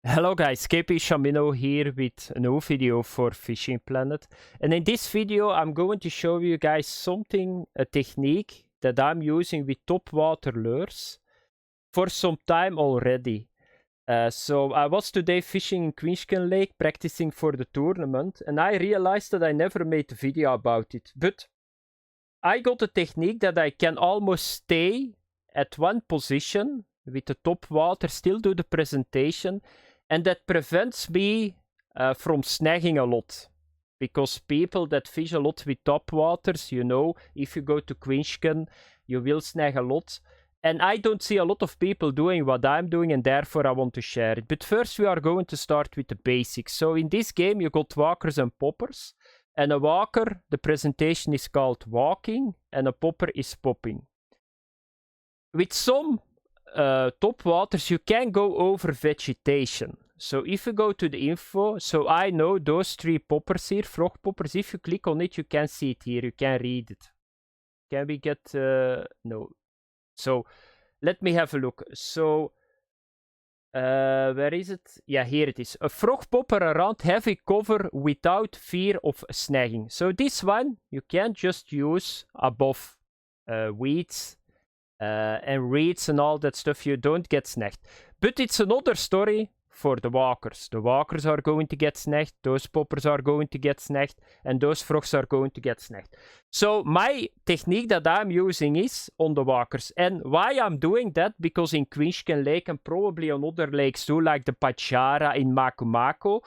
Hello guys, KP Shamino here with a new video for Fishing Planet. And in this video I'm going to show you guys a technique that I'm using with topwater lures for some time already. So I was today fishing in Queenscan Lake practicing for the tournament, and I realized that I never made a video about it. But I got a technique that I can almost stay at one position with the topwater, still do the presentation, and that prevents me from snagging a lot. Because people that fish a lot with topwaters, you know, if you go to Queenscan, you will snag a lot. And I don't see a lot of people doing what I'm doing, and therefore I want to share it. But first we are going to start with the basics. So in this game you got walkers and poppers. And a walker, the presentation is called walking, and a popper is popping. With some topwaters you can go over vegetation. So if you go to the info, so I know those three poppers here, frog poppers, if you click on it you can see it here, you can read it. Can we get, no. So let me have a look. So where is it? Yeah, here it is. A frog popper around heavy cover without fear of snagging. So this one you can just use above weeds and reeds and all that stuff. You don't get snagged. But it's another story for the walkers. The walkers are going to get snagged, those poppers are going to get snagged, and those frogs are going to get snagged. So my technique that I'm using is on the walkers. And why I'm doing that? Because in Queenscan Lake and probably on other lakes too, like the Pachara in Makumako,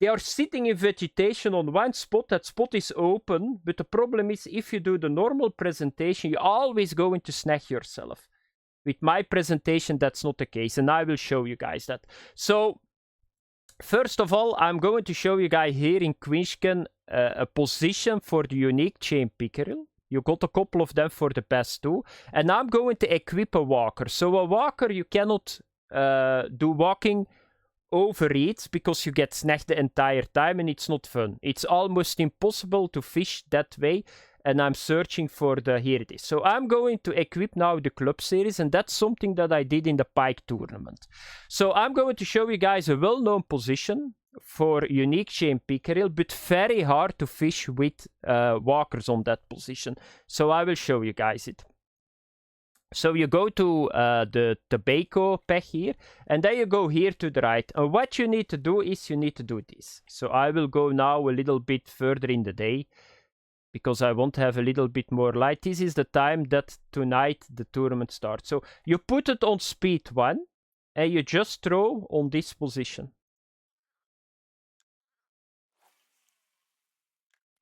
they are sitting in vegetation on one spot. That spot is open, but the problem is if you do the normal presentation, you're always going to snag yourself. With my presentation, that's not the case, and I will show you guys that. So, first of all, I'm going to show you guys here in Queenscan a position for the unique chain pickerel. You got a couple of them for the best too. And I'm going to equip a walker. So a walker, you cannot do walking over reeds because you get snagged the entire time and it's not fun. It's almost impossible to fish that way. And I'm searching for the, here it is. So I'm going to equip now the club series, and that's something that I did in the pike tournament. So I'm going to show you guys a well-known position for unique chain pickerel, but very hard to fish with walkers on that position. So I will show you guys it. So you go to the tobacco peg here, and then you go here to the right. And what you need to do is you need to do this. So I will go now a little bit further in the day, because I want to have a little bit more light. This is the time that tonight the tournament starts. So you put it on speed 1 and you just throw on this position.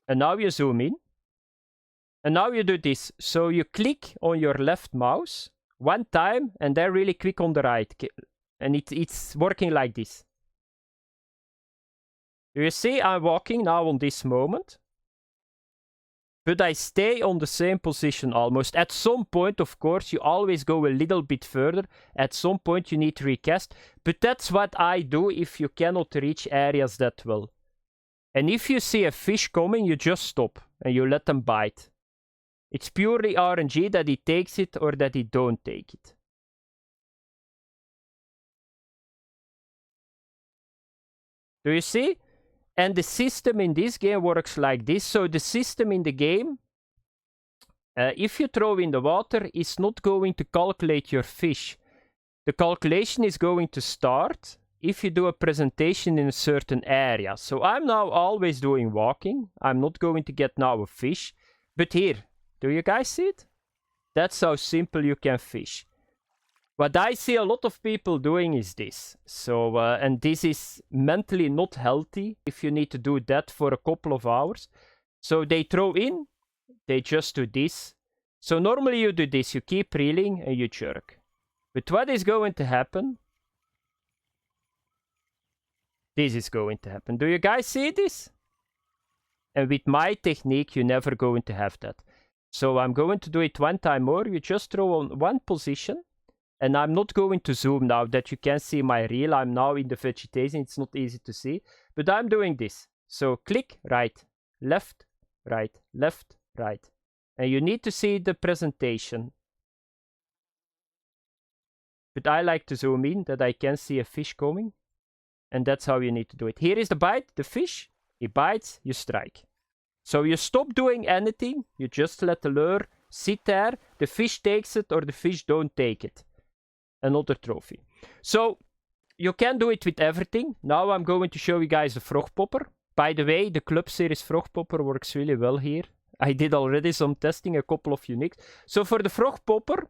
And now you zoom in. And now you do this. So you click on your left mouse 1 time and then really click on the right. And it's working like this. You see I'm walking now on this moment. But I stay on the same position almost. At some point, of course, you always go a little bit further. At some point, you need to recast. But that's what I do if you cannot reach areas that well. And if you see a fish coming, you just stop and you let them bite. It's purely RNG that he takes it or that he don't take it. Do you see? And the system in this game works like this. So the system in the game, if you throw in the water, is not going to calculate your fish. The calculation is going to start if you do a presentation in a certain area. So I'm now always doing walking. I'm not going to get now a fish. But here, do you guys see it? That's how simple you can fish. What I see a lot of people doing is this. So, and this is mentally not healthy if you need to do that for a couple of hours. So they throw in, they just do this. So normally you do this, you keep reeling and you jerk. But what is going to happen? This is going to happen. Do you guys see this? And with my technique, you're never going to have that. So I'm going to do it 1 time more. You just throw on 1 position. And I'm not going to zoom now that you can see my reel. I'm now in the vegetation. It's not easy to see. But I'm doing this. So click, right, left, right, left, right. And you need to see the presentation. But I like to zoom in that I can see a fish coming. And that's how you need to do it. Here is the bite, the fish. He bites, you strike. So you stop doing anything. You just let the lure sit there. The fish takes it or the fish don't take it. Another trophy. So you can do it with everything. Now I'm going to show you guys the frog popper. By the way, the Club Series frog popper works really well here. I did already some testing, a couple of uniques. So for the frog popper,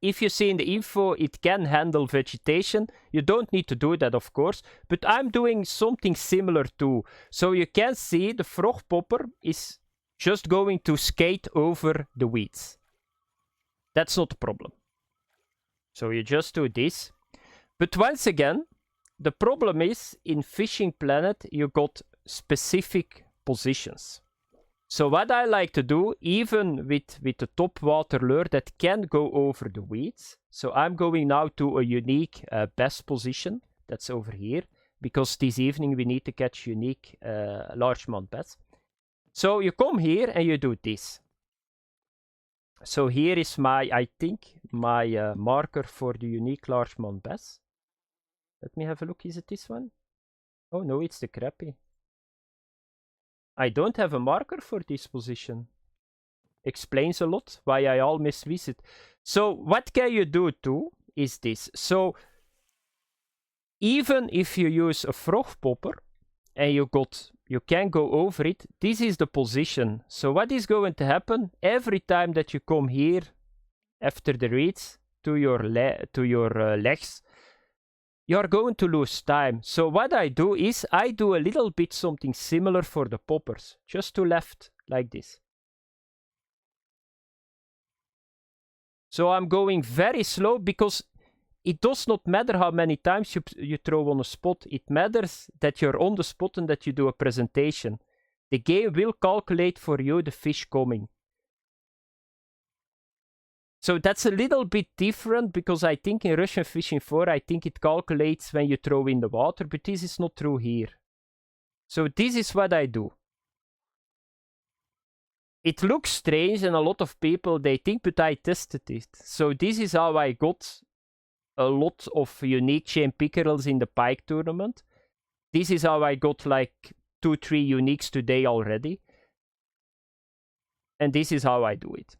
if you see in the info, it can handle vegetation. You don't need to do that, of course. But I'm doing something similar too. So you can see the frog popper is just going to skate over the weeds. That's not a problem. So you just do this. But once again, the problem is in Fishing Planet, you got specific positions. So what I like to do, even with the topwater lure that can go over the weeds. So I'm going now to a unique bass position. That's over here. Because this evening we need to catch unique largemouth bass. So you come here and you do this. So here is my, I think, my marker for the unique largemouth bass. Let me have a look. Is it this one? Oh no, it's the crappie. I don't have a marker for this position. Explains a lot why I always miss it. So what can you do too is this. So even if you use a frog popper and you can go over it, this is the position. So what is going to happen every time that you come here after the reeds to your legs, you are going to lose time. So what I do is I do a little bit something similar for the poppers. Just to left, like this. So I'm going very slow because it does not matter how many times you throw on a spot. It matters that you're on the spot and that you do a presentation. The game will calculate for you the fish coming. So that's a little bit different because I think in Russian Fishing 4, I think it calculates when you throw in the water, but this is not true here. So this is what I do. It looks strange and a lot of people, they think, but I tested it. So this is how I got a lot of unique chain pickerels in the pike tournament. This is how I got like 2-3 uniques today already. And this is how I do it.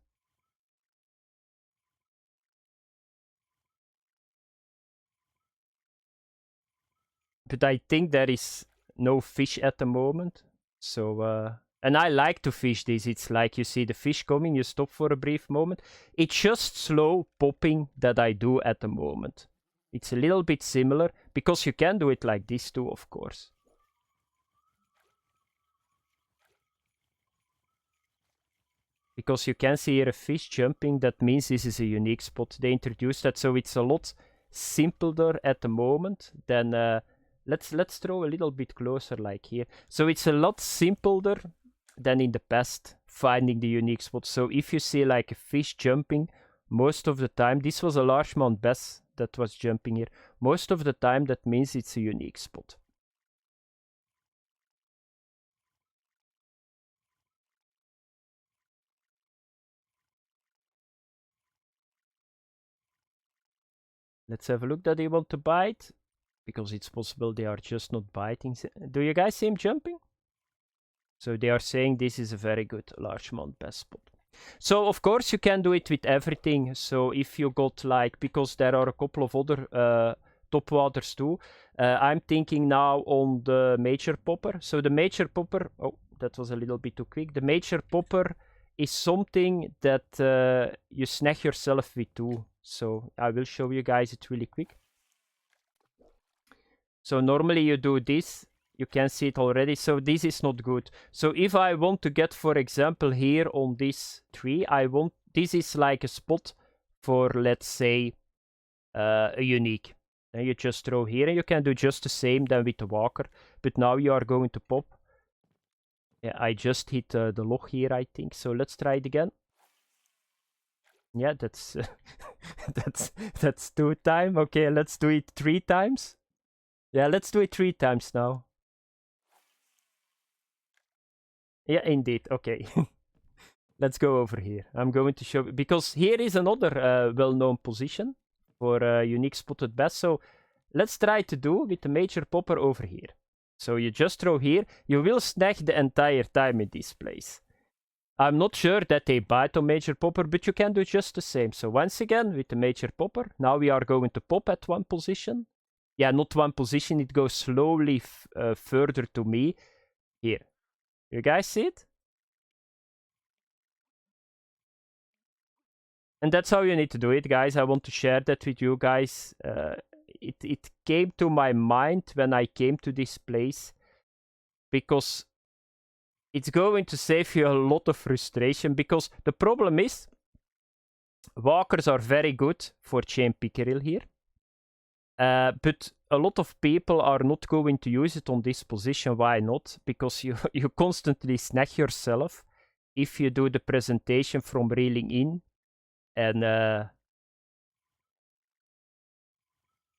But I think there is no fish at the moment. So, and I like to fish this. It's like you see the fish coming, you stop for a brief moment. It's just slow popping that I do at the moment. It's a little bit similar, because you can do it like this too, of course. Because you can see here a fish jumping, that means this is a unique spot. They introduced that, so it's a lot simpler at the moment than... Let's throw a little bit closer, like here. So it's a lot simpler than in the past, finding the unique spot. So if you see like a fish jumping, most of the time, this was a largemouth bass that was jumping here. Most of the time, that means it's a unique spot. Let's have a look that they want to bite. Because it's possible they are just not biting. Do you guys see him jumping? So they are saying this is a very good largemouth bass spot. So of course you can do it with everything. So if you got like, because there are a couple of other topwaters too. I'm thinking now on the major popper. So the major popper, oh, that was a little bit too quick. The major popper is something that you snag yourself with too. So I will show you guys it really quick. So normally you do this, you can see it already, so this is not good. So if I want to get, for example, here on this tree, this is like a spot for, let's say, a unique. And you just throw here, and you can do just the same then with the walker. But now you are going to pop. Yeah, I just hit the loch here, I think. So let's try it again. Yeah, that's that's 2 times. Okay, let's do it 3 times. Yeah, let's do it 3 times now. Yeah, indeed. Okay. Let's go over here. I'm going to show... Because here is another well-known position for unique spotted bass. So let's try to do with the major popper over here. So you just throw here, you will snag the entire time in this place. I'm not sure that they bite on major popper, but you can do just the same. So once again, with the major popper, now we are going to pop at one position. Yeah, not one position, it goes slowly further to me. Here. You guys see it? And that's how you need to do it, guys. I want to share that with you guys. It came to my mind when I came to this place, because it's going to save you a lot of frustration, because the problem is walkers are very good for chain pickerel here. But a lot of people are not going to use it on this position. Why not? Because you constantly snag yourself if you do the presentation from reeling in. And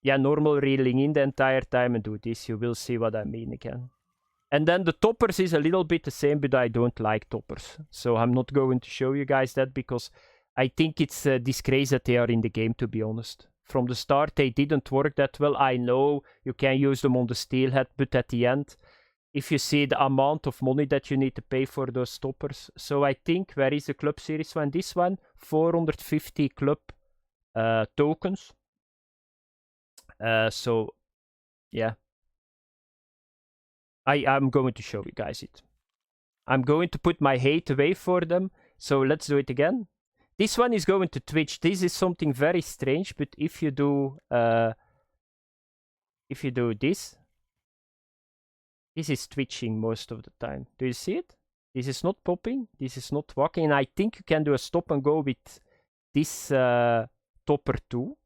yeah, normal reeling in the entire time and do this. You will see what I mean again. And then the toppers is a little bit the same, but I don't like toppers. So I'm not going to show you guys that, because I think it's a disgrace that they are in the game, to be honest. From the start, they didn't work that well. I know you can use them on the steelhead, but at the end, if you see the amount of money that you need to pay for those toppers. So I think, where is the club series one? This one, 450 club tokens. So, yeah. I'm going to show you guys it. I'm going to put my hate away for them. So let's do it again. This one is going to Twitch. This is something very strange, but if you do this is twitching most of the time. Do you see it? This is not popping. This is not walking. And I think you can do a stop and go with this topper too.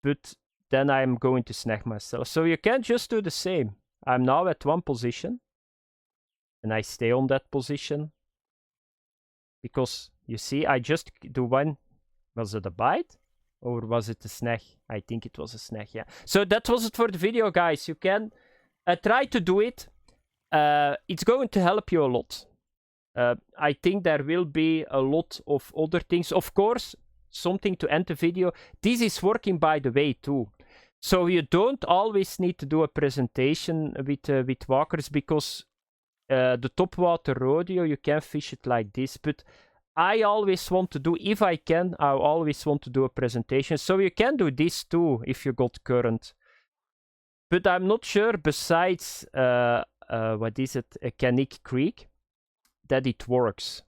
But then I'm going to snag myself. So you can just do the same. I'm now at one position. And I stay on that position. Because, you see, I just do one. Was it a bite? Or was it a snag? I think it was a snag, yeah. So that was it for the video, guys. You can try to do it. It's going to help you a lot. I think there will be a lot of other things. Of course, something to end the video. This is working, by the way, too. So you don't always need to do a presentation with walkers, because the Topwater rodeo, you can fish it like this. But I always want to do, if I can, I always want to do a presentation. So you can do this too, if you got current. But I'm not sure, besides, what is it, Canic Creek, that it works.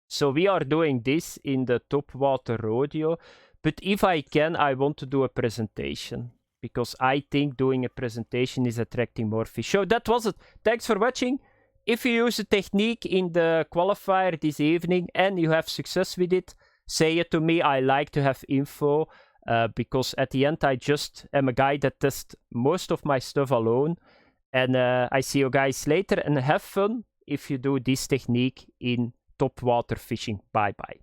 So we are doing this in the Topwater rodeo. But if I can, I want to do a presentation, because I think doing a presentation is attracting more fish. So that was it. Thanks for watching. If you use the technique in the qualifier this evening and you have success with it, say it to me. I like to have info, because at the end I just am a guy that tests most of my stuff alone. And I see you guys later, and have fun if you do this technique in Topwater fishing. Bye bye.